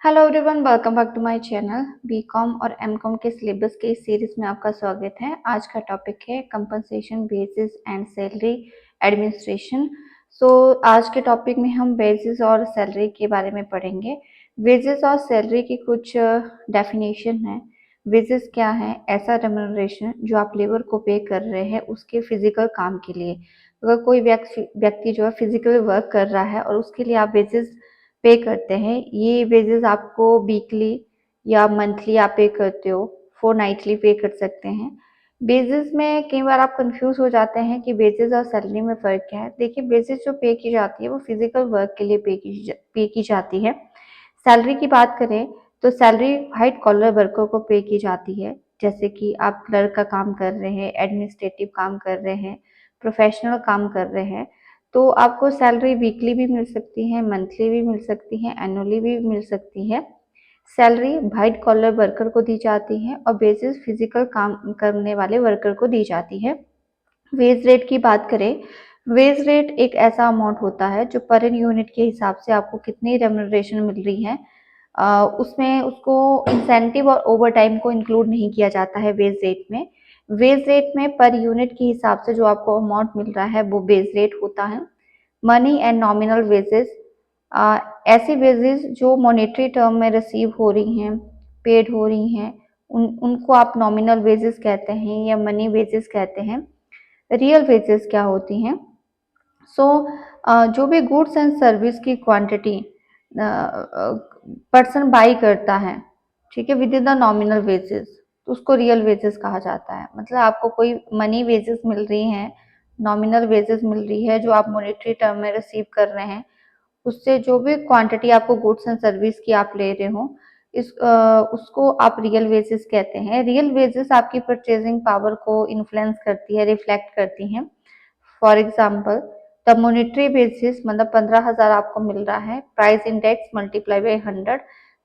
Hello everyone, welcome back to my channel. BCom और MCom के syllabus के इस सीरीज में आपका स्वागत है। आज का टॉपिक है compensation basis and salary administration. आज के टॉपिक में हम बेसिस और सैलरी के बारे में पढ़ेंगे। वेजेस और सैलरी की कुछ डेफिनेशन है। वेजेस क्या है? ऐसा रेम्यूनरेशन जो आप लेबर को पे कर रहे हैं उसके फिजिकल काम के लिए। अगर कोई व्यक्ति जो है फिजिकल वर्क कर रहा है और उसके लिए आप वेजेस पे करते हैं, ये वेजेस आपको वीकली या मंथली आप पे करते हो, फोर्टनाइटली पे कर सकते हैं। बेसिस में कई बार आप कंफ्यूज हो जाते हैं कि बेसिस और सैलरी में फ़र्क क्या है। देखिए, बेसिस जो पे की जाती है वो फिजिकल वर्क के लिए पे की जाती है। सैलरी की बात करें तो सैलरी व्हाइट कॉलर वर्कर को पे की जाती है, जैसे कि आप क्लर्क का काम कर रहे हैं, एडमिनिस्ट्रेटिव काम कर रहे हैं, प्रोफेशनल काम कर रहे हैं, तो आपको सैलरी वीकली भी मिल सकती है, मंथली भी मिल सकती है, एनुअली भी मिल सकती है। सैलरी व्हाइट कॉलर वर्कर को दी जाती है और बेसिस फिजिकल काम करने वाले वर्कर को दी जाती है। वेज रेट की बात करें, वेज रेट एक ऐसा अमाउंट होता है जो पर यूनिट के हिसाब से आपको कितनी रेम्यूनरेशन मिल रही है, उसमें उसको इंसेंटिव और ओवर टाइम को इंक्लूड नहीं किया जाता है वेज रेट में। वेज रेट में पर यूनिट के हिसाब से जो आपको अमाउंट मिल रहा है वो वेज रेट होता है। मनी एंड नॉमिनल वेजेस, ऐसी वेजेस जो मॉनेटरी टर्म में रिसीव हो रही हैं, पेड हो रही हैं, उनको आप नॉमिनल वेजेस कहते हैं या मनी वेजेस कहते हैं। रियल वेजेस क्या होती हैं? सो जो भी गुड्स एंड सर्विस की क्वांटिटी पर्सन बाई करता है, ठीक है, with in the nominal wages, तो उसको रियल वेजेस कहा जाता है। मतलब आपको कोई मनी वेजेस मिल रही हैं, नॉमिनल वेजेस मिल रही है जो आप मॉनेटरी टर्म में रिसीव कर रहे हैं, उससे जो भी क्वांटिटी आपको गुड्स एंड सर्विस की आप ले रहे हो, उसको आप रियल वेजेस कहते हैं। रियल वेजेस आपकी परचेजिंग पावर को इन्फ्लुएंस करती है, रिफ्लेक्ट करती हैं। For example, the monetary basis मतलब 15,000 आपको मिल रहा है, price index multiply by 100।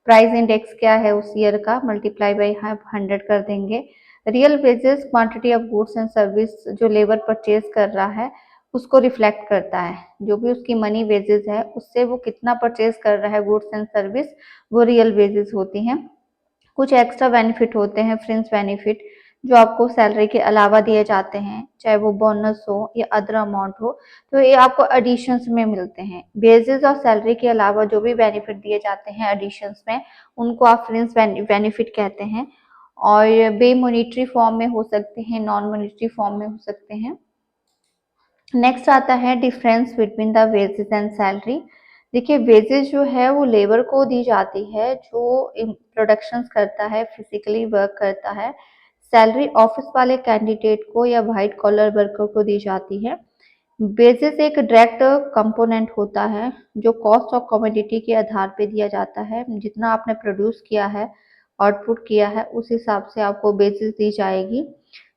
Price index क्या है उस ईयर का, मल्टीप्लाई बाई 100 कर देंगे। Real wages quantity of goods and service जो लेबर परचेज कर रहा है उसको रिफ्लेक्ट करता है। जो भी उसकी मनी वेजेस है उससे वो कितना परचेज कर रहा है गुड्स एंड सर्विस, वो रियल वेजेस होती हैं। कुछ एक्स्ट्रा बेनिफिट होते हैं, फ्रिंज बेनिफिट, जो आपको सैलरी के अलावा दिए जाते हैं, चाहे वो बोनस हो या अदर अमाउंट हो, तो ये आपको एडिशंस में मिलते हैं। बेसिस और सैलरी के अलावा जो भी बेनिफिट दिए जाते हैं एडिशंस में, उनको आप फ्रिंज बेनिफिट कहते हैं। और बे मॉनिटरी फॉर्म में हो सकते हैं, नॉन मॉनिटरी फॉर्म में हो सकते हैं। नेक्स्ट आता है difference between the wages and salary. देखिए, वेजेस जो है वो लेबर को दी जाती है जो प्रोडक्शंस करता है, फिजिकली वर्क करता है। सैलरी ऑफिस वाले कैंडिडेट को या वाइट कॉलर वर्कर को दी जाती है। बेसिस एक डायरेक्ट कंपोनेंट होता है जो कॉस्ट ऑफ कमोडिटी के आधार पे दिया जाता है। जितना आपने प्रोड्यूस किया है, आउटपुट किया है, उस हिसाब से आपको बेसिस दी जाएगी।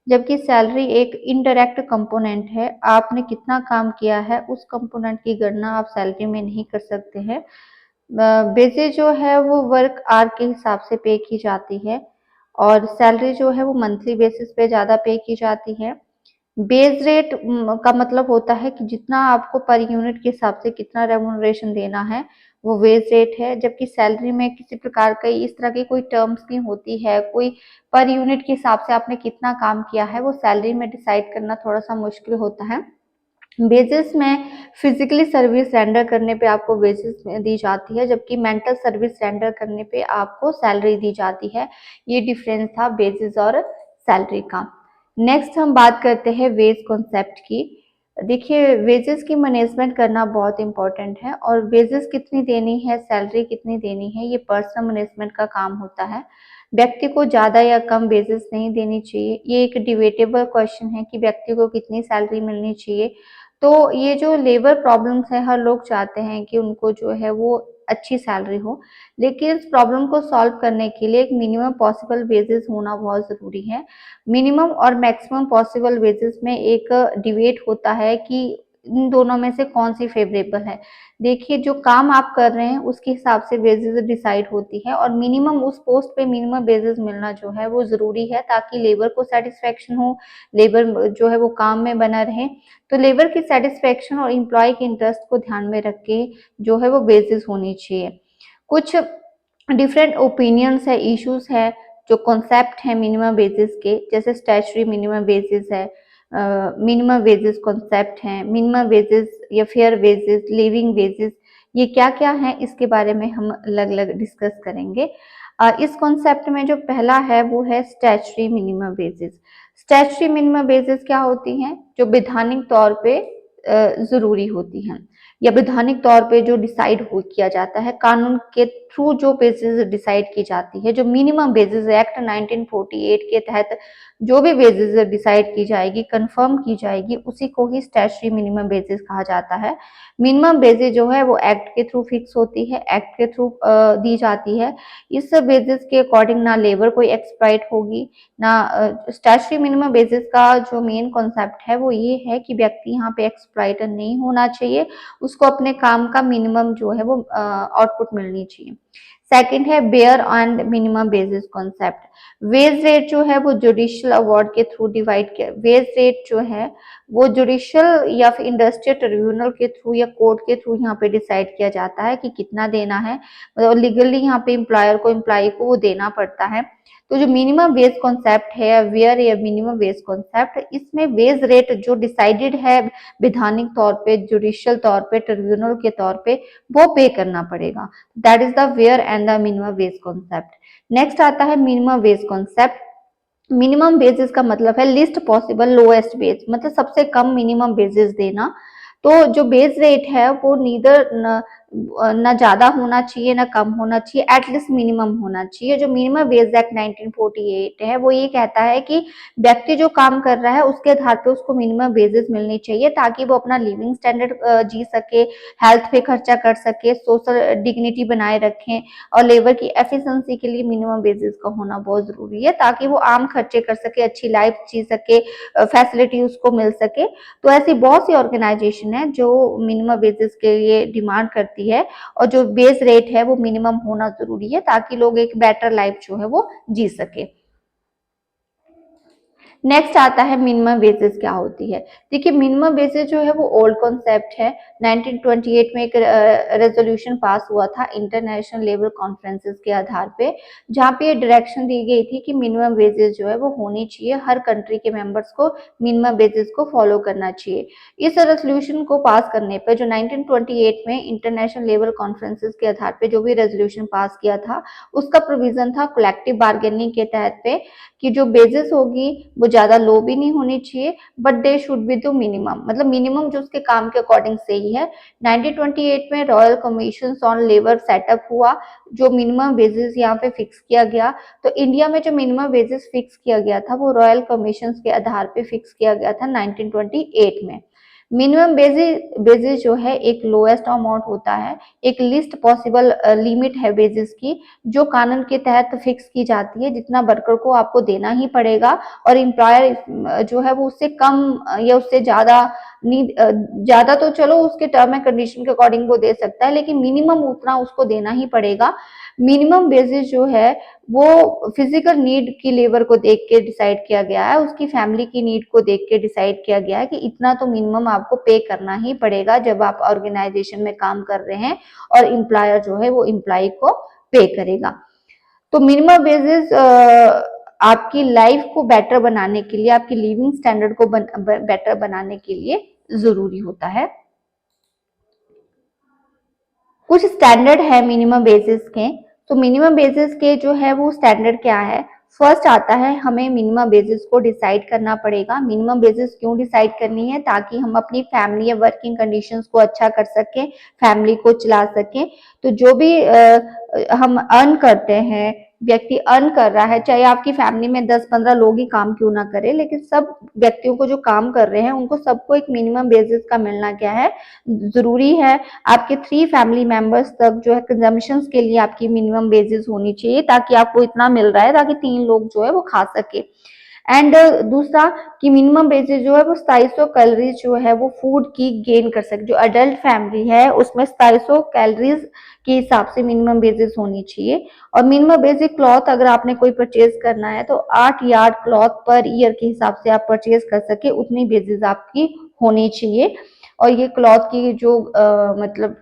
जबकि सैलरी एक इनडायरेक्ट कंपोनेंट है, आपने कितना काम किया है उस कंपोनेंट की गणना आप सैलरी में नहीं कर सकते हैं। बेसिस जो है वो वर्क आवर के हिसाब से पे की जाती है और सैलरी जो है वो मंथली बेसिस पे ज़्यादा पे की जाती है। बेस रेट का मतलब होता है कि जितना आपको पर यूनिट के हिसाब से कितना रेम्यूनरेशन देना है, वो वेज रेट है। जबकि सैलरी में किसी प्रकार का इस तरह की कोई टर्म्स नहीं होती है, कोई पर यूनिट के हिसाब से आपने कितना काम किया है वो सैलरी में डिसाइड करना थोड़ा सा मुश्किल होता है। वेजेस में फिजिकली सर्विस रेंडर करने पे आपको वेजेस दी जाती है, जबकि मेंटल सर्विस रेंडर करने पे आपको सैलरी दी जाती है। ये डिफरेंस था वेजेस और सैलरी का। नेक्स्ट हम बात करते हैं वेज कॉन्सेप्ट की। देखिए, वेजेस की मैनेजमेंट करना बहुत इंपॉर्टेंट है और वेजेस कितनी देनी है, सैलरी कितनी देनी है, ये पर्सनल मैनेजमेंट का काम होता है। व्यक्ति को ज़्यादा या कम वेजेस नहीं देनी चाहिए। ये एक डिबेटेबल क्वेश्चन है कि व्यक्ति को कितनी सैलरी मिलनी चाहिए। तो ये जो लेबर प्रॉब्लम्स है, हर लोग चाहते हैं कि उनको जो है वो अच्छी सैलरी हो, लेकिन इस प्रॉब्लम को सॉल्व करने के लिए एक मिनिमम पॉसिबल वेजेस होना बहुत ज़रूरी है। मिनिमम और मैक्सिमम पॉसिबल वेजेस में एक डिबेट होता है कि इन दोनों में से कौन सी फेवरेबल है। देखिए, जो काम आप कर रहे हैं उसके हिसाब से वेजेस डिसाइड होती है और मिनिमम उस पोस्ट पे मिनिमम वेजेस मिलना जो है वो ज़रूरी है, ताकि लेबर को सेटिस्फेक्शन हो, लेबर जो है वो काम में बना रहे। तो लेबर की सेटिस्फेक्शन और एम्प्लॉय के इंटरेस्ट को ध्यान में रख के जो है वो बेसिस होनी चाहिए। कुछ डिफरेंट ओपिनियंस है, इश्यूज है, जो कॉन्सेप्ट है मिनिमम वेजेस के, जैसे स्टैट्यूटरी मिनिमम वेजेस है, मिनिमम वेजेस कॉन्सेप्ट है, मिनिमम वेजेस या फेयर वेजेस, लिविंग वेजेस, ये क्या क्या है इसके बारे में हम अलग अलग डिस्कस करेंगे। इस कॉन्सेप्ट में जो पहला है वो है statutory minimum wages. Statutory minimum wages क्या होती हैं? जो वैधानिक तौर पे जरूरी होती हैं या वैधानिक तौर पे जो डिसाइड हो किया जाता है, कानून के थ्रू जो बेसिस डिसाइड की जाती है, जो मिनिमम बेसिस एक्ट 1948 के तहत जो भी बेसिस डिसाइड की जाएगी, कंफर्म की जाएगी, उसी को ही स्टैट्यूटरी मिनिमम बेसिस कहा जाता है। मिनिमम बेसिस जो है वो एक्ट के थ्रू फिक्स होती है, एक्ट के थ्रू दी जाती है। इस बेसिस के अकॉर्डिंग ना लेबर कोई एक्सप्लॉइट होगी, ना स्टैट्यूटरी मिनिमम बेसिस का जो मेन कॉन्सेप्ट है वो ये है कि व्यक्ति यहाँ पे एक्सप्लॉइटर नहीं होना चाहिए, उसको अपने काम का मिनिमम जो है वो आउटपुट मिलनी चाहिए। सेकंड है bare and minimum basis concept. Wage rate जो है वो जुडिशियल अवार्ड के थ्रू डिवाइड किया, वेज रेट जो है वो जुडिशियल या फिर इंडस्ट्रियल ट्रिब्यूनल के थ्रू या कोर्ट के थ्रू यहाँ पे डिसाइड किया जाता है कि कितना देना है, मतलब लीगली यहाँ पे एम्प्लॉयर को एम्प्लॉय को वो देना पड़ता है। तो जो मिनिमम वेज कॉन्सेप्ट है, वेयर या मिनिमम वेज कॉन्सेप्ट, इसमें वेज रेट जो डिसाइडेड है वैधानिक तौर पे, जुडिशियल तौर पे, ट्रिब्यूनल के तौर पे, वो पे करना पड़ेगा। That is the where and the minimum wage concept. Next आता है minimum wage concept. Minimum basis का मतलब है लिस्ट पॉसिबल लोएस्ट बेस, मतलब सबसे कम मिनिमम बेसिस देना। तो जो बेस रेट है वो नीदर न ज्यादा होना चाहिए ना कम होना चाहिए, एटलीस्ट मिनिमम होना चाहिए। जो मिनिमम वेज एक्ट 1948 है वो ये कहता है कि व्यक्ति जो काम कर रहा है उसके आधार पे उसको मिनिमम वेजेस मिलनी चाहिए, ताकि वो अपना लिविंग स्टैंडर्ड जी सके, हेल्थ पे खर्चा कर सके, सोशल डिग्निटी बनाए रखें, और लेबर की एफिशिएंसी के लिए मिनिमम वेजेस का होना बहुत जरूरी है, ताकि वो आम खर्चे कर सके, अच्छी लाइफ जी सके, फैसिलिटी उसको मिल सके। तो ऐसी बहुत सी ऑर्गेनाइजेशन है जो मिनिमम वेजेस के लिए डिमांड करती है, और जो बेस रेट है वो मिनिमम होना जरूरी है, ताकि लोग एक बेटर लाइफ जो है वो जी सके। नेक्स्ट आता है मिनिमम वेजेस क्या होती है। देखिए मिनिमम वेजेस जो है वो ओल्ड कॉन्सेप्ट है। 1928 में एक रेजोल्यूशन पास हुआ था इंटरनेशनल लेबर कॉन्फ्रेंसेस के आधार पे, जहाँ पे ये डायरेक्शन दी गई थी कि मिनिमम वेजेस जो है वो होनी चाहिए, हर कंट्री के मेंबर्स को मिनिमम वेजेस को फॉलो करना चाहिए। इस रेजोल्यूशन को पास करने पर जो 1928 में इंटरनेशनल लेबर कॉन्फ्रेंसेस के आधार पे जो भी रेजोल्यूशन पास किया था, उसका प्रोविजन था कलेक्टिव बार्गेनिंग के तहत पे कि जो बेसिस होगी वो ज्यादा लो भी नहीं होनी चाहिए, but they should be the minimum, मतलब मिनिमम जो उसके काम के अकॉर्डिंग सही है। 1928 में royal commission on labour setup हुआ, जो मिनिमम वेजेस यहाँ पे फिक्स किया गया। तो इंडिया में जो मिनिमम वेजेस फिक्स किया गया था वो रॉयल कमीशन के आधार पे फिक्स किया गया था 1928 में। मिनिमम बेसिस जो है एक लोएस्ट अमाउंट होता है, एक लिस्ट पॉसिबल लिमिट है बेसिस की, जो कानून के तहत फिक्स की जाती है, जितना वर्कर को आपको देना ही पड़ेगा, और एम्प्लॉयर जो है वो उससे कम या उससे ज्यादा नहीं, ज्यादा तो चलो उसके टर्म एंड कंडीशन के अकॉर्डिंग वो दे सकता है, लेकिन मिनिमम उतना उसको देना ही पड़ेगा। मिनिमम बेसिस जो है वो फिजिकल नीड की लेबर को देख के डिसाइड किया गया है, उसकी फैमिली की नीड को देख के डिसाइड किया गया है कि इतना तो मिनिमम आपको पे करना ही पड़ेगा जब आप ऑर्गेनाइजेशन में काम कर रहे हैं, और एम्प्लॉयर जो है वो एम्प्लॉय को पे करेगा। तो मिनिमम बेसिस आपकी लाइफ को बेटर बनाने के लिए, आपकी लिविंग स्टैंडर्ड को बेटर बनाने के लिए जरूरी होता है। कुछ स्टैंडर्ड है मिनिमम बेसिस के। तो मिनिमम बेसिस के जो है वो स्टैंडर्ड क्या है? फर्स्ट आता है, हमें मिनिमम बेसिस को डिसाइड करना पड़ेगा। मिनिमम बेसिस क्यों डिसाइड करनी है? ताकि हम अपनी फैमिली या वर्किंग कंडीशंस को अच्छा कर सकें, फैमिली को चला सकें। तो जो भी हम अर्न करते हैं, व्यक्ति अर्न कर रहा है, चाहे आपकी फैमिली में 10-15 लोग ही काम क्यों ना करें, लेकिन सब व्यक्तियों को जो काम कर रहे हैं उनको सबको एक मिनिमम बेसिस का मिलना क्या है, जरूरी है। आपके 3 फैमिली मेंबर्स तक जो है कंजम्पशन के लिए आपकी मिनिमम बेसिस होनी चाहिए, ताकि आपको इतना मिल रहा है ताकि 3 लोग जो है वो खा सके। एंड दूसरा कि मिनिमम बेसिस जो है वो 2700 कैलोरीज जो है वो फूड की गेन कर सके। जो अडल्ट फैमिली है उसमें 2700 कैलोरीज के हिसाब से मिनिमम बेसिस होनी चाहिए। और मिनिमम बेसिक क्लॉथ अगर आपने कोई परचेज करना है तो 8 यार्ड क्लॉथ पर ईयर के हिसाब से आप परचेज कर सके, उतनी बेसिस आपकी होनी चाहिए। और ये क्लॉथ की जो मतलब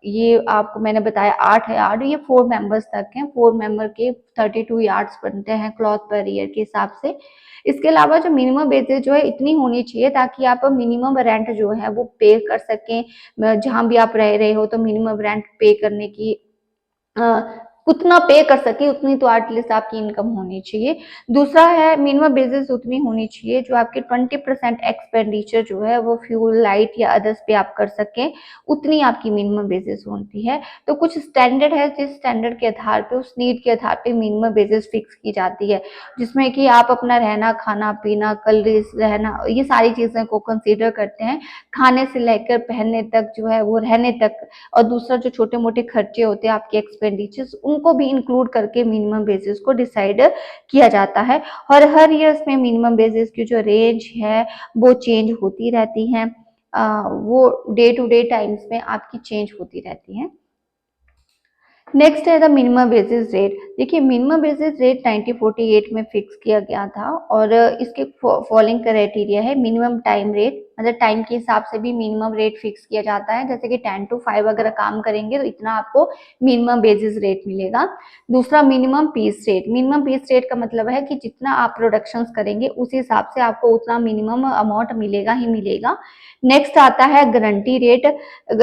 ये आपको मैंने बताया 8 है, 8 ये 4 मेंबर्स तक हैं, 4 मेंबर के 32 यार्ड्स बनते हैं क्लॉथ पर ईयर के हिसाब से। इसके अलावा जो मिनिमम वेजेस जो है इतनी होनी चाहिए ताकि आप मिनिमम रेंट जो है वो पे कर सकें। जहाँ भी आप रह रहे हो तो मिनिमम रेंट पे करने की उतना पे कर सके उतनी तो एटलीस्ट आपकी इनकम होनी चाहिए। दूसरा है मिनिमम बेसिस उतनी होनी चाहिए जो आपके 20% एक्सपेंडिचर जो है वो फ्यूल, लाइट या अदर्स पे आप कर सकें, उतनी आपकी मिनिमम बेसिस होती है। तो कुछ स्टैंडर्ड है जिस स्टैंडर्ड के आधार पे उस नीड के आधार पे मिनिमम बेसिस फिक्स की जाती है, जिसमें कि आप अपना रहना, खाना पीना, कलरीज रहना, ये सारी चीजें को कंसीडर करते हैं। खाने से लेकर पहनने तक जो है वो रहने तक, और दूसरा जो छोटे मोटे खर्चे होते हैं आपके एक्सपेंडिचर्स उनको भी इंक्लूड करके मिनिमम बेसिस को डिसाइड किया जाता है। और हर ईयर में मिनिमम बेसिस की जो रेंज है वो चेंज होती रहती है, वो डे टू डे टाइम्स में आपकी चेंज होती रहती है। नेक्स्ट है द मिनिमम बेसिस रेट। देखिए मिनिमम बेसिस रेट 1948 में फिक्स किया गया था और इसके फॉलोइंग क्राइटेरिया है। मिनिमम टाइम रेट, मतलब टाइम के हिसाब से भी मिनिमम रेट फिक्स किया जाता है, जैसे कि 10 to 5 अगर काम करेंगे तो इतना आपको मिनिमम बेसिस रेट मिलेगा। दूसरा minimum piece rate. Minimum piece rate का मतलब है कि जितना आप प्रोडक्शन करेंगे उस हिसाब से आपको उतना मिनिमम अमाउंट मिलेगा ही मिलेगा। नेक्स्ट आता है गारंटी रेट।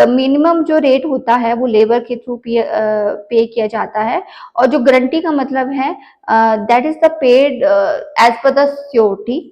मिनिमम जो रेट होता है वो लेबर के थ्रू पे किया जाता है, और जो गारंटी का मतलब है that is the paid as per the surety.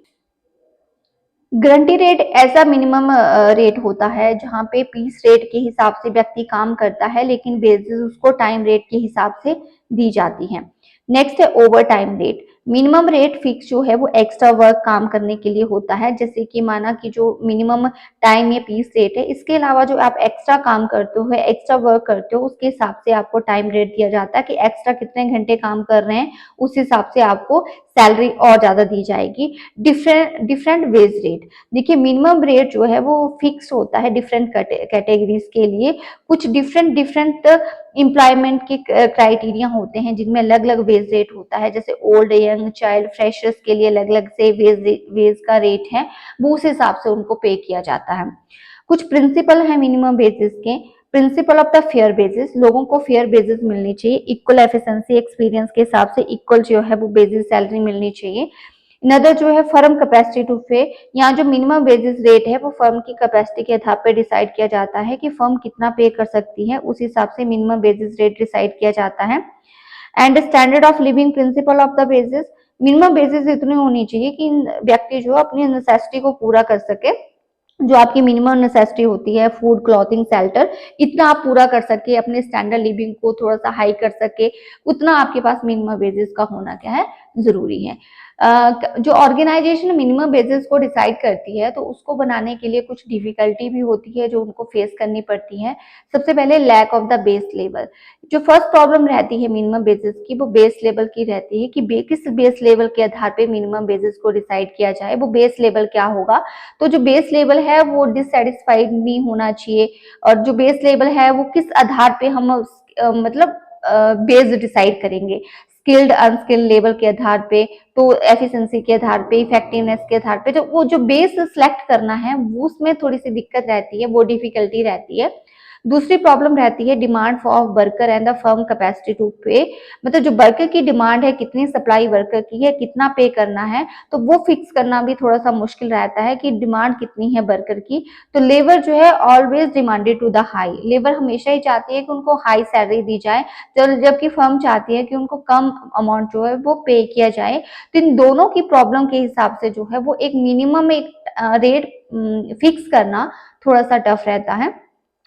Guarantee rate ऐसा मिनिमम रेट होता है जहां पे पीस रेट के हिसाब से व्यक्ति काम करता है, लेकिन बेसिस उसको टाइम रेट के हिसाब से दी जाती है। नेक्स्ट है over time rate. Minimum rate fix जो है वो एक्स्ट्रा वर्क काम करने के लिए होता है, जैसे कि माना कि जो मिनिमम टाइम या पीस रेट है, इसके अलावा जो आप एक्स्ट्रा काम करते हो, एक्स्ट्रा वर्क करते हो, उसके हिसाब से आपको टाइम रेट दिया जाता है कि एक्स्ट्रा कितने घंटे काम कर रहे हैं, उस हिसाब से आपको सैलरी और ज्यादा दी जाएगी। Different different wage rate. देखिए मिनिमम रेट जो है वो फिक्स होता है डिफरेंट कैटेगरीज के लिए। कुछ डिफरेंट डिफरेंट एम्प्लॉयमेंट के क्राइटेरिया होते हैं जिनमें अलग अलग वेज रेट होता है, जैसे ओल्ड, यंग, चाइल्ड, फ्रेशर्स के लिए अलग अलग से वेज का रेट है, वो उस हिसाब से उनको पे किया जाता है। कुछ प्रिंसिपल है मिनिमम बेसिस के। Principle of the fair basis, लोगों को फेयर बेसिस मिलनी चाहिए, इक्वल एफिशिएंसी एक्सपीरियंस के हिसाब से इक्वल जो है वो बेसिस सैलरी मिलनी चाहिए। नदर जो है फर्म कैपेसिटी टू पे। यहाँ जो मिनिमम बेसिस रेट है वो फर्म की कैपेसिटी के आधार पर डिसाइड किया जाता है कि फर्म कितना पे कर सकती है, उस हिसाब से मिनिमम बेसिस रेट डिसाइड किया जाता है। And standard of living principle of the basis. Minimum basis इतनी होनी चाहिए कि व्यक्ति जो अपनी नेसेसिटी को पूरा कर सके, जो आपकी मिनिमम नेसेसिटी होती है, फूड, क्लॉथिंग, शेल्टर, इतना आप पूरा कर सके, अपने स्टैंडर्ड लिविंग को थोड़ा सा हाई कर सके, उतना आपके पास मिनिमम बेसिस का होना क्या है, जरूरी है। जो ऑर्गेनाइजेशन मिनिमम बेसिस को डिसाइड करती है तो उसको बनाने के लिए कुछ डिफिकल्टी भी होती है जो उनको फेस करनी पड़ती है। सबसे पहले lack of the base level. जो फर्स्ट प्रॉब्लम रहती है मिनिमम बेसिस की वो बेस लेवल की रहती है कि किस बेस लेवल के आधार पे मिनिमम बेसिस को डिसाइड किया जाए। वो बेस लेवल क्या होगा, तो जो बेस लेवल है वो डिससेटिस्फाइड नहीं होना चाहिए, और जो बेस लेवल है वो किस आधार पे हम मतलब बेस डिसाइड करेंगे, स्किल्ड अनस्किल्ड लेवल के आधार पे, तो एफिशिएंसी के आधार पे, इफेक्टिवनेस के आधार पे, जो वो जो बेस सिलेक्ट करना है वो उसमें थोड़ी सी दिक्कत रहती है, वो डिफिकल्टी रहती है। दूसरी प्रॉब्लम रहती है demand for worker and the firm capacity to pay. मतलब जो वर्कर की डिमांड है, कितनी सप्लाई वर्कर की है, कितना पे करना है, तो वो फिक्स करना भी थोड़ा सा मुश्किल रहता है कि डिमांड कितनी है वर्कर की। तो लेबर जो है always demanded to the high. Labour हमेशा ही चाहती है कि उनको हाई सैलरी दी जाए, जबकि फर्म चाहती है कि उनको कम अमाउंट जो है वो पे किया जाए। तो इन दोनों की प्रॉब्लम के हिसाब से जो है वो एक मिनिमम एक रेट फिक्स करना थोड़ा सा टफ रहता है।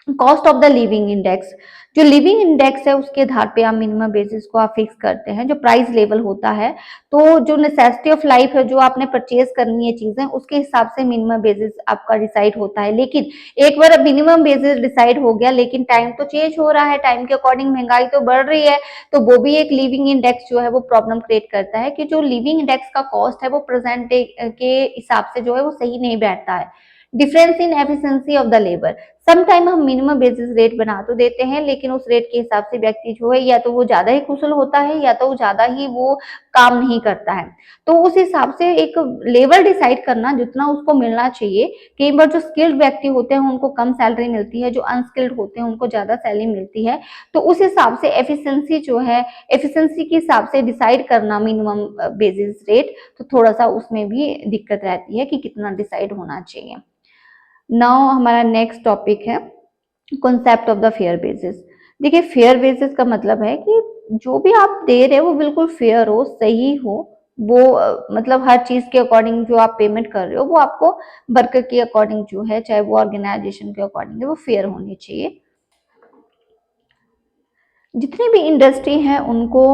Cost of the living index. जो लिविंग इंडेक्स है उसके आधार पे आप मिनिमम बेसिस को आप फिक्स करते हैं। जो प्राइस लेवल होता है, तो जो नेसेसिटी ऑफ लाइफ है, जो आपने परचेज करनी है चीजें, उसके हिसाब से मिनिमम बेसिस आपका डिसाइड होता है। लेकिन एक बार मिनिमम बेसिस डिसाइड हो गया, लेकिन टाइम तो चेंज हो रहा है, टाइम के अकॉर्डिंग महंगाई तो बढ़ रही है, तो वो भी एक लिविंग इंडेक्स जो है वो प्रॉब्लम क्रिएट करता है कि जो लिविंग इंडेक्स का कॉस्ट है वो प्रेजेंट के हिसाब से जो है वो सही नहीं बैठता है। Difference in efficiency of the labour. Some time हम मिनिमम बेसिस रेट बना तो देते हैं, लेकिन उस रेट के हिसाब से व्यक्ति जो है या तो वो ज्यादा ही कुशल होता है या तो ज्यादा ही वो काम नहीं करता है। तो उस हिसाब से एक लेवल डिसाइड करना जितना उसको मिलना चाहिए। कई बार जो स्किल्ड व्यक्ति होते हैं उनको कम सैलरी मिलती है, जो अनस्किल्ड होते हैं उनको ज्यादा सैलरी मिलती है। तो उस हिसाब से एफिशिएंसी जो है, एफिशिएंसी के हिसाब से डिसाइड करना मिनिमम बेसिस रेट, तो थोड़ा सा उसमें भी दिक्कत रहती है कि कितना डिसाइड होना चाहिए। नाउ हमारा नेक्स्ट टॉपिक है concept of the fair basis. देखिए, फेयर बेसिस का मतलब है कि जो भी आप दे रहे हो वो बिल्कुल फेयर हो, सही हो। वो मतलब हर चीज के अकॉर्डिंग जो आप पेमेंट कर रहे हो वो आपको वर्कर के अकॉर्डिंग जो है, चाहे वो ऑर्गेनाइजेशन के अकॉर्डिंग है, वो फेयर होनी चाहिए। जितनी भी इंडस्ट्री है उनको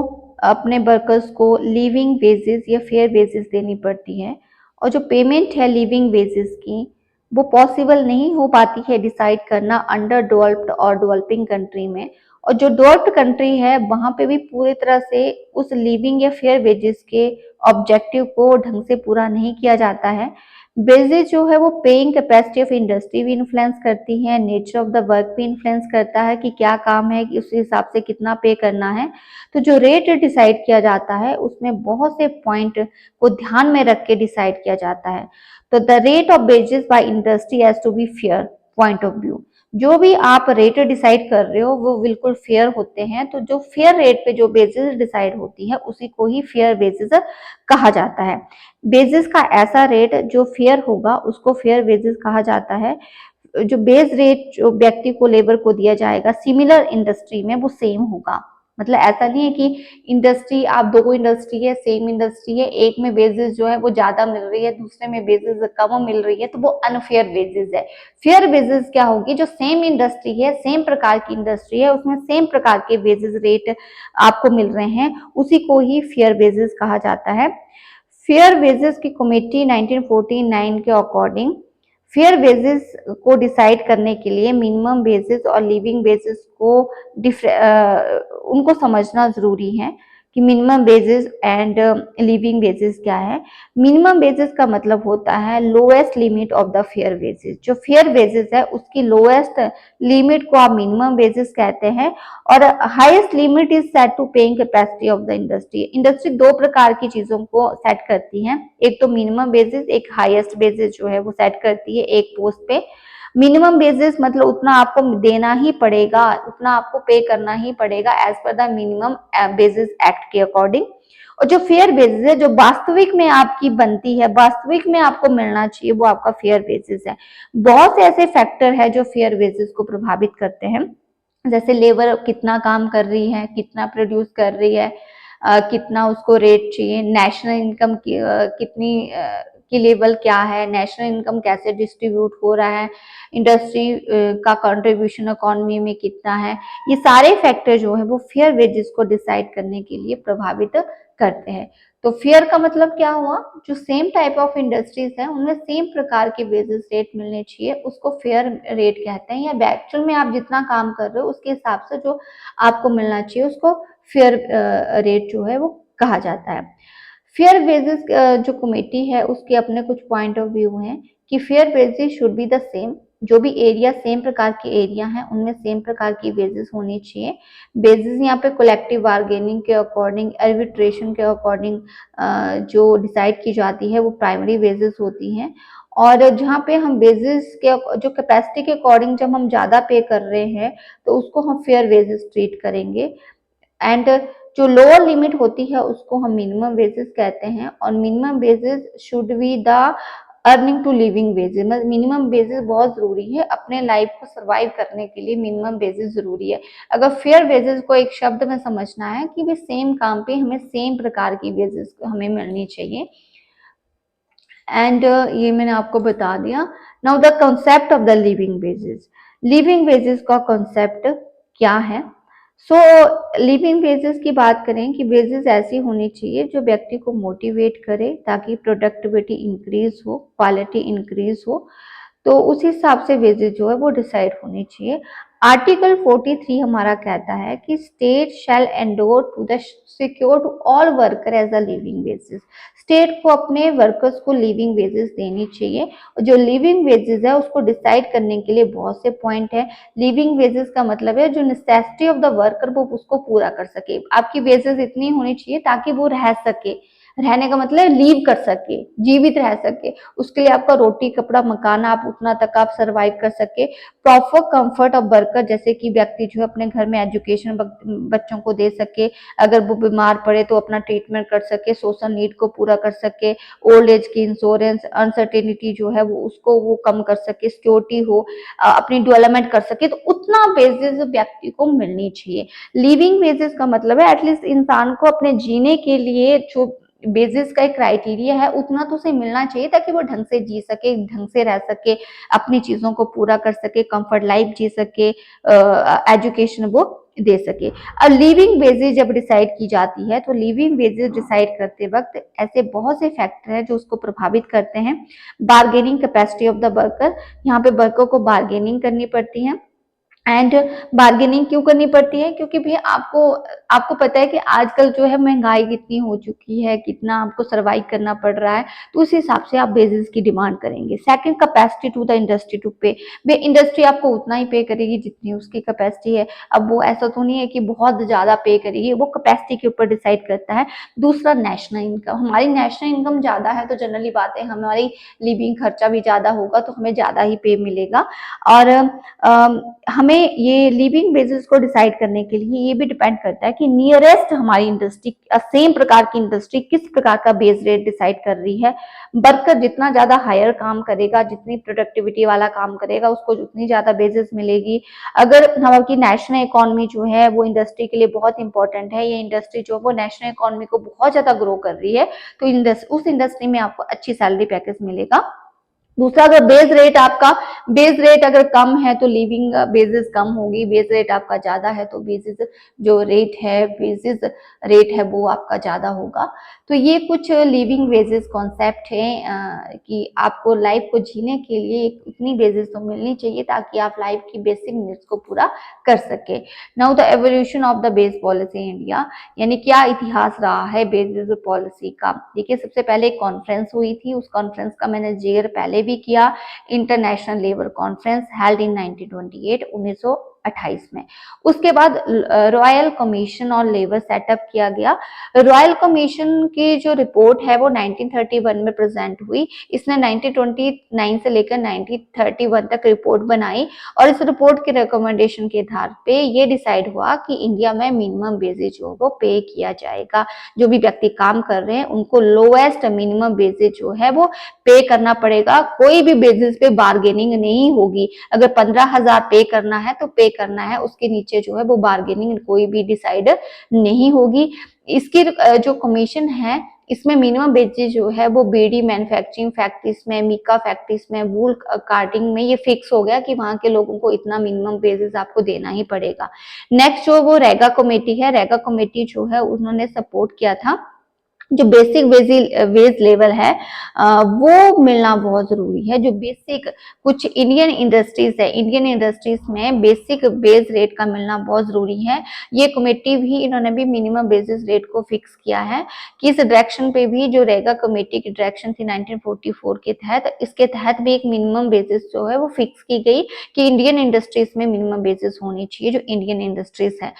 अपने वर्कर्स को लिविंग वेजेस या फेयर वेजेस देनी पड़ती है, और जो पेमेंट है लिविंग वेजेस की वो पॉसिबल नहीं हो पाती है डिसाइड करना अंडर डेवलप्ड और डेवलपिंग कंट्री में। और जो डेवलप्ड कंट्री है वहां पे भी पूरी तरह से उस लिविंग या फेयर वेजेस के ऑब्जेक्टिव को ढंग से पूरा नहीं किया जाता है। बेसिस जो है वो पेइंग कैपेसिटी ऑफ इंडस्ट्री भी इन्फ्लुएंस करती है, नेचर ऑफ द वर्क भी इन्फ्लुएंस करता है कि क्या काम है कि उस हिसाब से कितना पे करना है। तो जो रेट डिसाइड किया जाता है उसमें बहुत से पॉइंट को ध्यान में रख के डिसाइड किया जाता है। तो the rate of wages by industry has to be fair point of view. जो भी आप रेट डिसाइड कर रहे हो वो बिल्कुल फेयर होते हैं। तो जो फेयर रेट पे जो बेसिस डिसाइड होती है उसी को ही फेयर बेसिस कहा जाता है। बेसिस का ऐसा रेट जो फेयर होगा उसको फेयर बेसिस कहा जाता है। जो बेस रेट जो व्यक्ति को लेबर को दिया जाएगा सिमिलर इंडस्ट्री में वो सेम होगा। मतलब ऐसा नहीं है कि इंडस्ट्री, आप दो इंडस्ट्री है, सेम इंडस्ट्री है, एक में बेसिस जो है वो ज्यादा मिल रही है, दूसरे में बेसिस कम मिल रही है, तो वो अनफेयर बेसिस है। फेयर बेसिस क्या होगी, जो सेम इंडस्ट्री है, सेम प्रकार की इंडस्ट्री है, उसमें सेम प्रकार के बेसिस रेट आपको मिल रहे हैं, उसी को ही फेयर बेसिस कहा जाता है। फेयर वेजेस की कमेटी 1949 के अकॉर्डिंग फेयर वेजेस को डिसाइड करने के लिए मिनिमम वेजेस और लिविंग वेजेस को उनको समझना जरूरी है कि minimum wages and living wages क्या है। मिनिमम वेजेस का मतलब होता है lowest limit of the fair wages. जो फेयर वेजेस है उसकी लोएस्ट लिमिट को आप मिनिमम वेजेस कहते हैं। और highest limit is set to paying capacity of the industry. Industry दो प्रकार की चीजों को सेट करती है, एक तो मिनिमम बेसिस, एक हाईएस्ट बेसिस जो है वो सेट करती है एक पोस्ट पे। मिनिमम बेसिस मतलब उतना आपको देना ही पड़ेगा, उतना आपको पे करना ही पड़ेगा as per the minimum basis act के अकॉर्डिंग। और जो फेयर बेसिस है, जो वास्तविक में आपकी बनती है, वास्तविक में आपको मिलना चाहिए, वो आपका फेयर बेसिस है। बहुत से ऐसे फैक्टर है जो फेयर बेसिस को प्रभावित करते हैं, जैसे लेबर कितना काम कर रही है, कितना प्रोड्यूस कर रही है, कितना उसको रेट चाहिए, नेशनल इनकम की कितनी की लेवल क्या है, नेशनल इनकम कैसे डिस्ट्रीब्यूट हो रहा है, इंडस्ट्री का कंट्रीब्यूशन इकोनॉमी में कितना है। ये सारे फैक्टर जो है वो फेयर वेजेस को डिसाइड करने के लिए प्रभावित करते हैं। तो फेयर का मतलब क्या हुआ, जो सेम टाइप ऑफ इंडस्ट्रीज है उनमें सेम प्रकार के वेजेस रेट मिलने चाहिए, उसको फेयर रेट कहते हैं। या एक्चुअल में आप जितना काम कर रहे हो उसके हिसाब से जो आपको मिलना चाहिए उसको फेयर रेट जो है वो कहा जाता है। फेयर वेजेस जो कमेटी है उसके अपने कुछ पॉइंट ऑफ व्यू हैं कि fair wages should be the same. जो भी एरिया सेम प्रकार के एरिया हैं उनमें सेम प्रकार की वेजेस होनी चाहिए। बेसिस यहाँ पे कलेक्टिव बार्गेनिंग के अकॉर्डिंग, आर्बिट्रेशन के अकॉर्डिंग जो डिसाइड की जाती है वो प्राइमरी वेजेस होती हैं। और जहाँ पे हम बेसिस के जो कैपेसिटी के अकॉर्डिंग जब हम ज्यादा पे कर रहे हैं तो उसको हम फेयर वेजेस ट्रीट करेंगे। एंड जो लोअर लिमिट होती है उसको हम मिनिमम वेजेस कहते हैं। और minimum wages should be the earning to living wages. मतलब मिनिमम वेजेस बहुत जरूरी है, अपने लाइफ को सरवाइव करने के लिए मिनिमम वेजेस जरूरी है। अगर फेयर वेजेस को एक शब्द में समझना है कि वे सेम काम पे हमें सेम प्रकार की वेजेस हमें मिलनी चाहिए। एंड ये मैंने आपको बता दिया। Now the concept of the living wages. Living wages का कंसेप्ट क्या है। सो लिविंग वेजेस की बात करें कि वेजेस ऐसी होनी चाहिए जो व्यक्ति को मोटिवेट करे ताकि प्रोडक्टिविटी इंक्रीज हो, क्वालिटी इंक्रीज हो। तो उस हिसाब से वेजेस जो है वो डिसाइड होनी चाहिए। आर्टिकल 43 हमारा कहता है कि state shall endeavour to the secure to all worker as a living wages. State को अपने वर्कर्स को लिविंग वेजेस देनी चाहिए, और जो लिविंग वेजेस है उसको डिसाइड करने के लिए बहुत से पॉइंट है। लिविंग वेजेस का मतलब है जो नेसेसिटी ऑफ द वर्कर वो उसको पूरा कर सके। आपकी वेजेस इतनी होनी चाहिए ताकि वो रह सके, रहने का मतलब लीव कर सके, जीवित रह सके। उसके लिए आपका रोटी कपड़ा मकान, आप उतना तक आप सरवाइव कर सके। प्रॉपर कंफर्ट ऑफ वर्कर, जैसे कि व्यक्ति जो है अपने घर में एजुकेशन बच्चों को दे सके, अगर वो बीमार पड़े तो अपना ट्रीटमेंट कर सके, सोशल नीड को पूरा कर सके, ओल्ड एज की इंश्योरेंस, अनसर्टेनिटी जो है वो उसको वो कम कर सके, सिक्योरिटी हो, अपनी डेवलपमेंट कर सके, तो उतना बेसिस व्यक्ति को मिलनी चाहिए। लिविंग बेसिस का मतलब है एटलीस्ट इंसान को अपने जीने के लिए जो बेसिस का एक क्राइटेरिया है उतना तो उसे मिलना चाहिए ताकि वो ढंग से जी सके, ढंग से रह सके, अपनी चीजों को पूरा कर सके, कंफर्ट लाइफ जी सके, एजुकेशन वो दे सके। अब लिविंग बेसिस जब डिसाइड की जाती है तो लिविंग बेसिस डिसाइड करते वक्त ऐसे बहुत से फैक्टर हैं जो उसको प्रभावित करते हैं। Bargaining capacity of the worker, यहाँ पे वर्कर को बार्गेनिंग करनी पड़ती है। एंड बार्गेनिंग क्यों करनी पड़ती है? क्योंकि भैया आपको आपको पता है कि आजकल जो है महंगाई कितनी हो चुकी है, कितना आपको सर्वाइव करना पड़ रहा है, तो उस हिसाब से आप बेसिस की डिमांड करेंगे। Second, capacity to the industry to pay, वे इंडस्ट्री आपको उतना ही पे करेगी जितनी उसकी कैपेसिटी है। अब वो ऐसा तो नहीं है कि बहुत ज्यादा पे करेगी, वो कैपेसिटी के ऊपर डिसाइड करता है। दूसरा, नेशनल इनकम, हमारी नेशनल इनकम ज्यादा है तो जनरली बात है हमारी लिविंग खर्चा भी ज्यादा होगा तो हमें ज्यादा ही पे मिलेगा। और हमें ये लिविंग बेसिस को डिसाइड करने के लिए ये भी डिपेंड करता है कि नियरेस्ट हमारी इंडस्ट्री, सेम प्रकार की इंडस्ट्री किस प्रकार का बेस रेट डिसाइड कर रही है। वर्कर जितना ज्यादा हायर काम करेगा, जितनी प्रोडक्टिविटी वाला काम करेगा, उसको जितनी ज्यादा बेसिस मिलेगी। अगर हमारी नेशनल इकोनॉमी जो है वो इंडस्ट्री के लिए बहुत इंपॉर्टेंट है, ये इंडस्ट्री जो वो नेशनल इकोनॉमी को बहुत ज्यादा ग्रो कर रही है, तो उस इंडस्ट्री में आपको अच्छी सैलरी पैकेज मिलेगा। दूसरा, अगर बेस रेट अगर कम है तो लिविंग बेसिस कम होगी, बेस रेट आपका ज्यादा है तो बेसिस जो रेट है, बेसिस रेट है वो आपका ज्यादा होगा। तो ये कुछ लिविंग बेसिस कॉन्सेप्ट है कि आपको लाइफ को जीने के लिए इतनी बेसिस तो मिलनी चाहिए ताकि आप लाइफ की बेसिक नीड्स को पूरा कर सके। Now the evolution of the base policy India, यानी क्या इतिहास रहा है बेसिस पॉलिसी का। देखिए, सबसे पहले एक कॉन्फ्रेंस हुई थी, उस कॉन्फ्रेंस का मैंने जिक्र पहले भी किया, international labour conference held in 1928 1928 में। उसके बाद royal commission on labour setup किया गया। रॉयल कमीशन की जो रिपोर्ट है वो 1931 में प्रेजेंट हुई। इसने 1929 से लेकर 1931 तक रिपोर्ट बनाई, और इस रिपोर्ट के रिकमेंडेशन के आधार पे ये डिसाइड हुआ कि इंडिया में मिनिमम बेसिस जो वो पे किया जाएगा। जो भी व्यक्ति काम कर रहे हैं उनको लोएस्ट मिनिमम बेसिस जो है वो पे करना पड़ेगा। कोई भी बेसिस पे बार्गेनिंग नहीं होगी। अगर 15,000 पे करना है तो पे करना है, उसके नीचे जो है वो बार्गेनिंग कोई भी डिसाइड नहीं होगी। इसकी जो कमीशन है इसमें मिनिमम बेसिस जो है वो बीड़ी मैन्युफैक्चरिंग फैक्ट्रीज में, मीका फैक्ट्रीज में, वूल कार्टिंग में ये फिक्स हो गया कि वहां के लोगों को इतना मिनिमम बेसिस आपको देना ही पड़ेगा। नेक्स्ट जो वो रेगा कमेटी है, रेगा कमेटी जो है उन्होंने सपोर्ट किया था जो बेसिक वेज लेवल है वो मिलना बहुत जरूरी है। जो बेसिक कुछ इंडियन इंडस्ट्रीज है, इंडियन इंडस्ट्रीज में बेसिक बेस रेट का मिलना बहुत जरूरी है। ये कमेटी भी, इन्होंने भी मिनिमम बेसिस रेट को फिक्स किया है कि इस डायरेक्शन पे भी जो रेगा कमेटी की डायरेक्शन थी 1944 के तहत, इसके तहत भी एक मिनिमम बेसिस जो है वो फिक्स की गई कि इंडियन इंडस्ट्रीज में मिनिमम बेसिस होनी चाहिए जो इंडियन इंडस्ट्रीज है।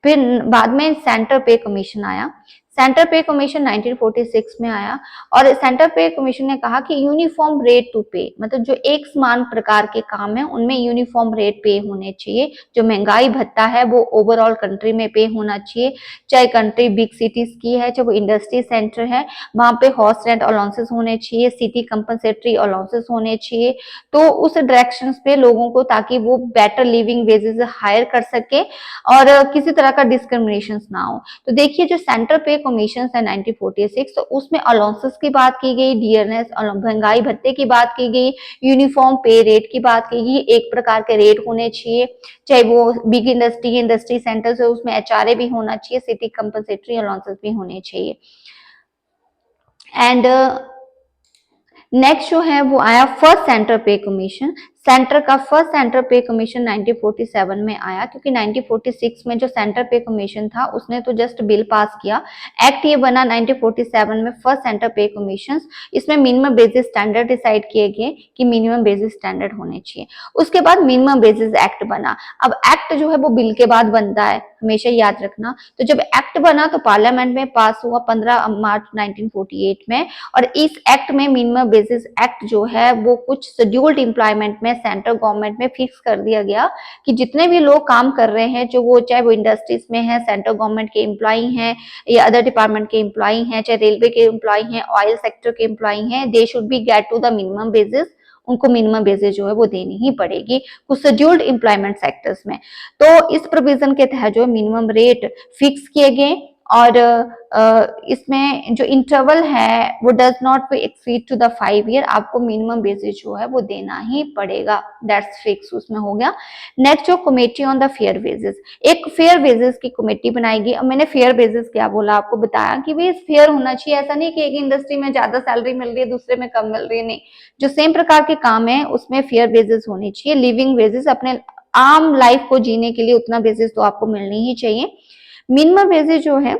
फिर बाद में सेंटर पे कमीशन आया। सेंटर पे कमीशन 1946 में आया, और सेंटर पे कमीशन ने कहा कि यूनिफॉर्म रेट टू पे, मतलब जो एक समान प्रकार के काम है उनमें यूनिफॉर्म रेट पे होने चाहिए। जो महंगाई भत्ता है वो ओवरऑल कंट्री में पे होना चाहिए, चाहे कंट्री बिग सिटीज की है, चाहे वो इंडस्ट्री सेंटर है, वहां पे हाउस रेंट अलाउंसेस होने चाहिए, सिटी कंपनसेटरी अलाउंसेस होने चाहिए। तो उस डायरेक्शन पे लोगों को, ताकि वो बेटर लिविंग वेजेस हायर कर सके और किसी तरह का डिस्क्रिमिनेशन ना हो। तो देखिए, जो सेंटर पे कमीशन है 1946, तो उसमें अलाउंसेस की बात की गई, डीएनएस महंगाई भत्ते की बात की गई, यूनिफॉर्म पे रेट की बात की गई, एक प्रकार के रेट होने चाहिए, चाहे वो बिग इंडस्ट्री सेंटर्स है उसमें एचआरए भी होना चाहिए, सिटी कंपनसेटरी अलाउंसेस भी होने चाहिए। एंड नेक्स्ट जो है वो आया फर्स्ट सेंटर पे कमीशन। सेंटर का फर्स्ट सेंटर पे कमीशन 1947 में आया, क्योंकि 1946 में जो सेंटर पे कमीशन था उसने तो जस्ट बिल पास किया। एक्ट ये बना 1947 में, फर्स्ट सेंटर पे कमीशन। इसमें मिनिमम बेसिस स्टैंडर्ड डिसाइड किए गए कि मिनिमम बेसिस स्टैंडर्ड होने चाहिए। उसके बाद मिनिमम बेसिस एक्ट बना। अब एक्ट जो है वो बिल के बाद बनता है, हमेशा याद रखना। तो जब एक्ट बना तो पार्लियामेंट में पास हुआ 15 मार्च 1948 में, और इस एक्ट में मिनिमम बेसिस एक्ट जो है वो कुछ शेड्यूल्ड एम्प्लॉयमेंट में सेंट्रल गवर्नमेंट में फिक्स कर दिया गया कि जितने भी लोग काम कर रहे हैं, जो वो चाहे वो इंडस्ट्रीज में है, सेंट्रल गवर्नमेंट के एम्प्लॉई हैं या अदर डिपार्टमेंट के एम्प्लॉई हैं, चाहे रेलवे के एम्प्लॉई हैं, ऑयल सेक्टर के एम्प्लॉई हैं, they should be get to the minimum basis. उनको मिनिमम बेसिस जो है वो देनी ही पड़ेगी कुछ शेड्यूल्ड एम्प्लॉयमेंट सेक्टर्स में। तो इस प्रोविजन के तहत जो मिनिमम रेट फिक्स किए गए, और इसमें जो इंटरवल है वो does not be exceed to the 5 year. आपको मिनिमम बेसिस जो है वो देना ही पड़ेगा, दैट्स फिक्स उसमें हो गया। नेक्स्ट जो committee on the fair basis, एक फेयर बेसिस की कमेटी बनाएगी। अब मैंने फेयर बेसिस क्या बोला, आपको बताया कि भाई फेयर होना चाहिए। ऐसा नहीं कि एक इंडस्ट्री में ज्यादा सैलरी मिल रही है दूसरे में कम मिल रही है, नहीं, जो सेम प्रकार के काम है उसमें फेयर बेसिस होनी चाहिए। लिविंग बेसिस, अपने आम लाइफ को जीने के लिए उतना बेसिस तो आपको मिलनी ही चाहिए। मिनिमम बेसिस जो है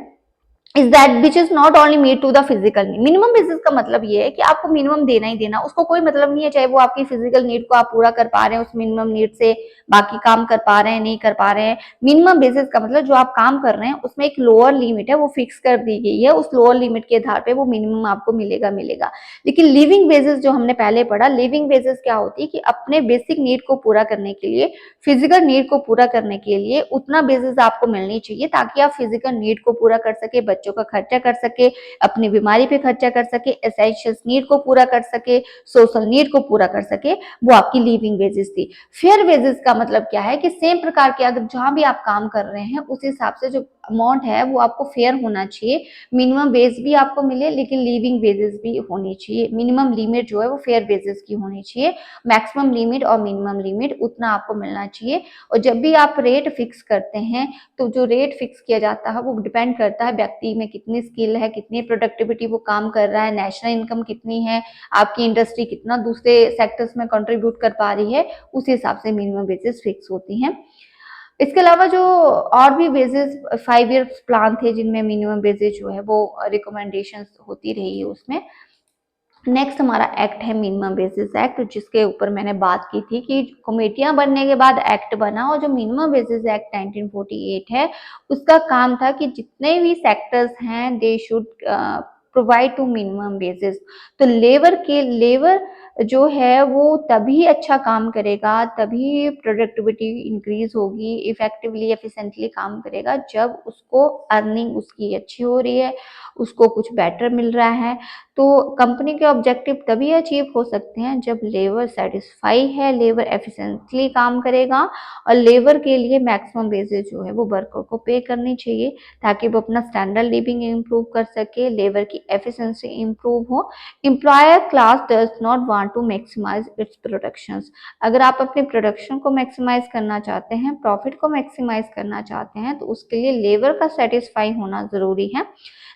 is that which is not only meet to the physical need. Minimum basis का मतलब ये है कि आपको मिनिमम देना ही देना, उसको कोई मतलब नहीं है चाहे वो आपकी फिजिकल नीड को आप पूरा कर पा रहे हैं उस मिनिमम नीड से, बाकी काम कर पा रहे हैं नहीं कर पा रहे हैं। मिनिमम बेसिस का मतलब जो आप काम कर रहे हैं उसमें एक लोअर लिमिट है वो फिक्स कर दी गई है, उस लोअर लिमिट के आधार पे वो मिनिमम आपको मिलेगा मिलेगा। लेकिन लिविंग बेसिस जो हमने पहले पढ़ा, लिविंग बेसिस क्या होती है कि अपने बेसिक नीड को पूरा करने के लिए, फिजिकल नीड को पूरा करने के लिए उतना बेसिस आपको मिलनी चाहिए ताकि आप फिजिकल नीड को पूरा कर सके, बच्चों का खर्चा कर सके, अपनी बीमारी पे खर्चा कर सके, एसेंशियल नीड को पूरा कर सके, सोशल नीड को पूरा कर सके, वो आपकी लिविंग बेसिस थी। फेयर बेसिस का मतलब क्या है कि सेम प्रकार के अगर जहां भी आप काम कर रहे हैं उस हिसाब से जो अमाउंट है वो आपको फेयर होना चाहिए। मिनिमम बेस भी आपको मिले लेकिन लिविंग बेसिस भी होनी चाहिए। मिनिमम लिमिट जो है वो फेयर बेसिस की होनी चाहिए, मैक्सिमम लिमिट और मिनिमम लिमिट उतना आपको मिलना चाहिए। और जब भी आप रेट फिक्स करते हैं तो जो रेट फिक्स किया जाता है वो डिपेंड करता है व्यक्ति में कितनी स्किल है, कितनी प्रोडक्टिविटी वो काम कर रहा है, नेशनल इनकम कितनी है, आपकी इंडस्ट्री कितना दूसरे सेक्टर्स में कंट्रीब्यूट कर पा रही है, उस हिसाब से मिनिमम बेसिस फिक्स होती हैं। इसके अलावा जो और भी बेसिस 5 ईयर प्लान थे जिनमें मिनिमम बेसिस जो है वो रिकमेंडेशंस होती रही है उसमें। नेक्स्ट हमारा एक्ट है मिनिमम बेसिस एक्ट, जिसके ऊपर मैंने बात की थी कि कमेटियां बनने के बाद एक्ट बना, और जो मिनिमम बेसिस एक्ट 1948 है उसका काम था कि जितने भी सेक्टर्स हैं they should provide to minimum basis. तो लेबर जो है वो तभी अच्छा काम करेगा, तभी प्रोडक्टिविटी इंक्रीज होगी, इफेक्टिवली एफिशिएंटली काम करेगा जब उसको अर्निंग उसकी अच्छी हो रही है, उसको कुछ बेटर मिल रहा है। तो कंपनी के ऑब्जेक्टिव तभी अचीव हो सकते हैं जब लेबर सेटिस्फाई है, लेबर एफिशिएंटली काम करेगा, और लेबर के लिए मैक्सिमम वेजेज जो है वो वर्कर को पे करनी चाहिए ताकि वो अपना स्टैंडर्ड लिविंग इम्प्रूव कर सके, लेबर की एफिशिएंसी इम्प्रूव हो। Employer class does not want to maximise its productions. अगर आप अपने प्रोडक्शन को मैक्सिमाइज करना चाहते हैं, प्रॉफिट को मैक्सिमाइज करना चाहते हैं, तो उसके लिए लेबर का सेटिस्फाई होना जरूरी है।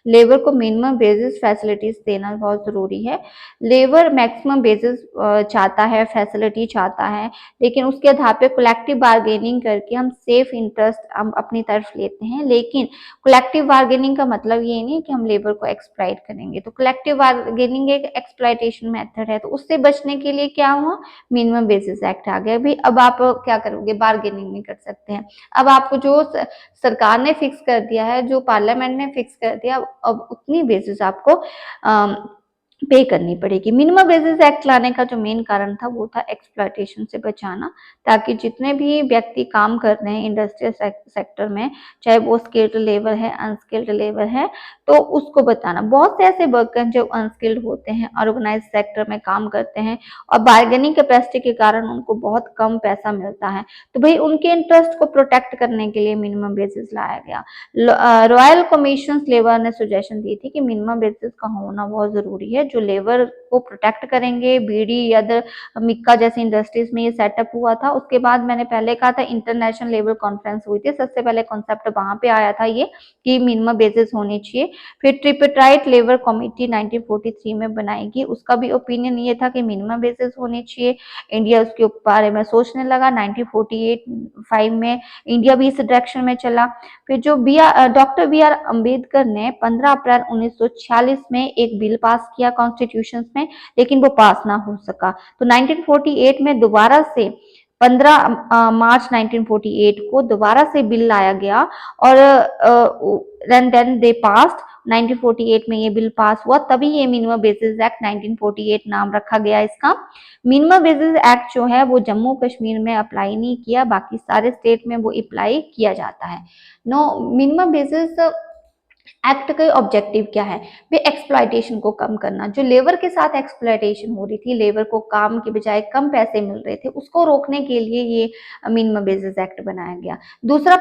लेबर को मिनिमम बेसिस फैसिलिटीज देना बहुत जरूरी है। लेबर मैक्सिमम बेसिस चाहता है, फैसिलिटी चाहता है, लेकिन उसके आधार पे कलेक्टिव बार्गेनिंग करके हम सेफ इंटरेस्ट हम अपनी तरफ लेते हैं। लेकिन कलेक्टिव बार्गेनिंग का मतलब ये नहीं कि हम लेबर को एक्सप्लॉइट करेंगे। तो कलेक्टिव बार्गेनिंग एक एक्सप्लॉइटेशन मेथड है, तो उससे बचने के लिए क्या हुआ, मिनिमम बेसिस एक्ट आ गया। भी अब आप क्या करोगे, बार्गेनिंग नहीं कर सकते हैं। अब आपको जो सरकार ने फिक्स कर दिया है, जो पार्लियामेंट ने फिक्स कर दिया, अब उतनी बेसिस आपको पे करनी पड़ेगी। मिनिमम बेसिस एक्ट लाने का जो मेन कारण था वो था एक्सप्लॉयटेशन से बचाना, ताकि जितने भी व्यक्ति काम कर रहे हैं इंडस्ट्रियल सेक्टर में, चाहे वो स्किल्ड लेबर है, अनस्किल्ड लेबर है, तो उसको बताना। बहुत से ऐसे वर्कर जो अनस्किल्ड होते हैं, ऑर्गेनाइज सेक्टर में काम करते हैं और बार्गेनिंग कैपेसिटी के कारण उनको बहुत कम पैसा मिलता है, तो भाई उनके इंटरेस्ट को प्रोटेक्ट करने के लिए मिनिमम बेसिस लाया गया। रॉयल कमीशन लेबर ने सुजेशन दी थी कि मिनिमम बेसिस का होना बहुत जरूरी है, जो लेबर को प्रोटेक्ट करेंगे। बीड़ी अदर मिक्का जैसी इंडस्ट्रीज में ये सेटअप हुआ था। उसके बाद मैंने पहले कहा था इंटरनेशनल लेबर कॉन्फ्रेंस हुई थी, सबसे पहले कॉन्सेप्ट वहां पे आया था ये कि मिनिमम वेजेस होने चाहिए। फिर ट्रिपटाइट लेबर कमेटी 1943 में बनाएगी, उसका भी ओपिनियन ये था कि मिनिमम वेजेस होने चाहिए। इंडिया उसके बारे में सोचने लगा। 1948 में इंडिया भी इस डायरेक्शन में चला। फिर जो डॉक्टर बी आर अम्बेडकर ने 15 अप्रैल 1946 में एक बिल पास किया कॉन्स्टिट्यूशन में, लेकिन वो पास ना हो सका। तो 1948 में दोबारा से 15 मार्च 1948 को दोबारा से बिल लाया गया और देन दे पास्ड। 1948 में ये बिल पास हुआ, तभी ये मिनिमम बेसिस एक्ट 1948 नाम रखा गया इसका। मिनिमम बेसिस एक्ट जो है वो जम्मू कश्मीर में अप्लाई नहीं किया, बाकी सारे स्टेट में वो अप्लाई किया जाता है। नो मिनिमम बेसिस एक्ट का ऑब्जेक्टिव क्या है? वे एक्सप्लॉयटेशन को कम करना। जो लेबर के साथ एक्सप्लॉयटेशन हो रही थी, लेबर को काम के बजाय कम पैसे मिल रहे थे, उसको रोकने के लिए ये मिनिमम बेसिस एक्ट बनाया गया। दूसरा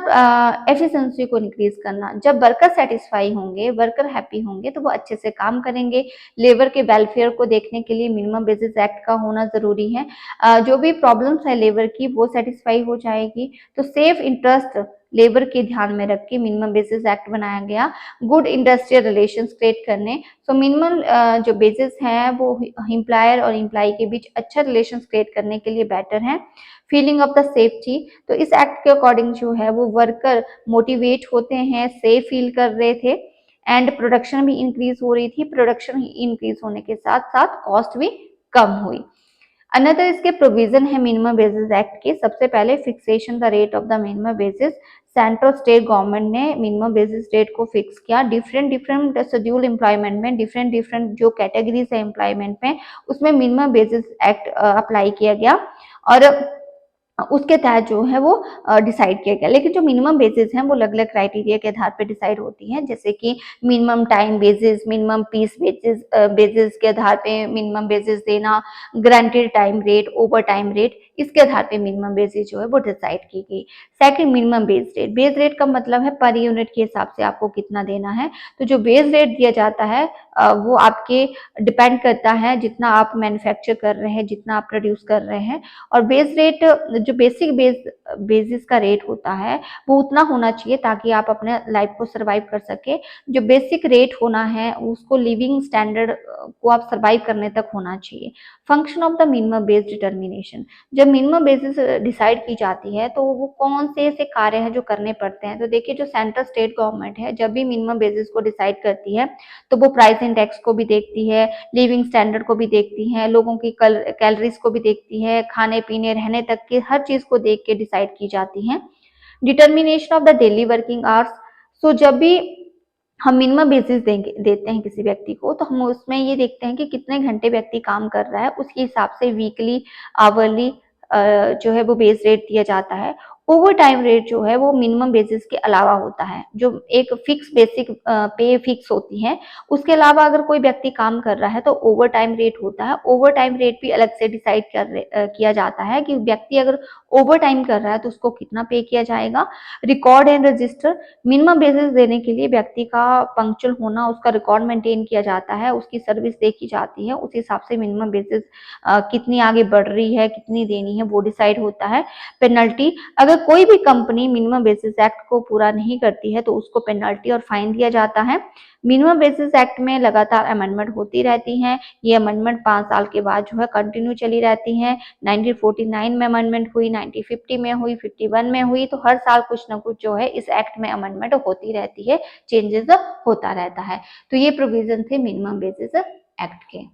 एफिशिएंसी को इंक्रीज करना। जब वर्कर सेटिस्फाई होंगे, वर्कर हैप्पी होंगे, तो वो अच्छे से काम करेंगे। लेबर के वेलफेयर को देखने के लिए मिनिमम बेसिस एक्ट का होना जरूरी है। जो भी प्रॉब्लम्स है लेबर की वो सेटिस्फाई हो जाएगी। तो सेफ इंटरेस्ट लेबर के ध्यान में रख के मिनिमम बेसिस एक्ट बनाया गया। गुड इंडस्ट्रियल रिलेशंस क्रिएट करने। सो मिनिमम जो बेसिस हैं वो एम्प्लॉयर और एम्प्लॉय के बीच अच्छा रिलेशंस क्रिएट करने के लिए बेटर है। फीलिंग ऑफ द सेफ्टी, तो इस एक्ट के अकॉर्डिंग जो है वो वर्कर मोटिवेट होते हैं, सेफ फील कर रहे थे एंड प्रोडक्शन भी इंक्रीज हो रही थी। प्रोडक्शन इंक्रीज होने के साथ साथ कॉस्ट भी कम हुई। अनदर इसके प्रोविजन है मिनिमम वेजेस एक्ट के। सबसे पहले fixation the rate of the minimum wages. Central state government ने मिनिमम वेजेस रेट को फिक्स किया। डिफरेंट डिफरेंट शेड्यूल एम्प्लॉयमेंट में डिफरेंट डिफरेंट जो कैटेगरीज है एम्प्लॉयमेंट में, उसमें मिनिमम वेजेस एक्ट अप्लाई किया गया और उसके तहत जो है वो डिसाइड किया गया। लेकिन जो मिनिमम बेसिस हैं वो अलग अलग क्राइटेरिया के आधार पर डिसाइड होती हैं, जैसे कि minimum time basis, minimum piece basis, basis के आधार पे मिनिमम बेसिस देना, guaranteed time rate, overtime rate, इसके आधार पे मिनिमम बेसिस जो है वो डिसाइड की गई। Second, minimum base rate. Base rate का मतलब है पर यूनिट के हिसाब से आपको कितना देना है। तो जो बेस रेट दिया जाता है वो आपके डिपेंड करता है जितना आप मैन्युफैक्चर कर रहे हैं, जितना आप प्रोड्यूस कर रहे हैं। और बेस रेट जो बेसिक बेसिस का रेट होता है वो उतना होना चाहिए ताकि आप अपने लाइफ को सरवाइव कर सके। जो बेसिक रेट होना है उसको लिविंग स्टैंडर्ड को आप सरवाइव करने तक होना चाहिए। Function of the minimum base determination. जब मिनिमम बेसिस डिसाइड की जाती है तो वो कौन से ऐसे कार्य हैं जो करने पड़ते हैं। तो देखिए जो सेंट्रल स्टेट गवर्नमेंट है जब भी मिनिमम बेसिस को डिसाइड करती है तो वो प्राइस इंडेक्स को भी देखती है, लिविंग स्टैंडर्ड को भी देखती है, लोगों की कैलोरीज को भी देखती है, खाने पीने रहने तक की हर चीज को देख के डिसाइड की जाती है। Determination of the daily working hours. So जब भी हम मिनिमम बेसिस देते हैं किसी व्यक्ति को तो हम उसमें ये देखते हैं कि कितने घंटे व्यक्ति काम कर रहा है, उसके हिसाब से वीकली, आवरली जो है वो बेस रेट दिया जाता है। ओवर टाइम रेट जो है वो मिनिमम बेसिस के अलावा होता है, जो एक फिक्स बेसिक पे फिक्स होती है। उसके अलावा अगर कोई व्यक्ति काम कर रहा है तो ओवर टाइम रेट होता है। ओवर टाइम रेट भी अलग से डिसाइड किया जाता है कि व्यक्ति अगर ओवर टाइम कर रहा है तो उसको कितना पे किया जाएगा। Record and register. Minimum basis देने के लिए व्यक्ति का पंक्चुअल होना, उसका रिकॉर्ड मेंटेन किया जाता है, उसकी सर्विस देखी जाती है, उस हिसाब से मिनिमम बेसिस कितनी आगे बढ़ रही है, कितनी देनी है वो डिसाइड होता है। पेनल्टी, अगर कोई भी कंपनी मिनिमम बेसिस एक्ट को पूरा नहीं करती है तो उसको पेनल्टी और फाइन दिया जाता है। मिनिमम बेसिस एक्ट में लगातार अमेंडमेंट होती रहती हैं। ये अमेंडमेंट 5 साल के बाद जो है कंटिन्यू चली रहती हैं। 1949 में अमेंडमेंट हुई, 1950 में हुई, 51 में हुई, तो हर साल कुछ ना कुछ जो है इस एक्ट में अमेंडमेंट होती रहती है, चेंजेस होता रहता है। तो ये प्रोविजन थे मिनिमम बेसिस एक्ट के।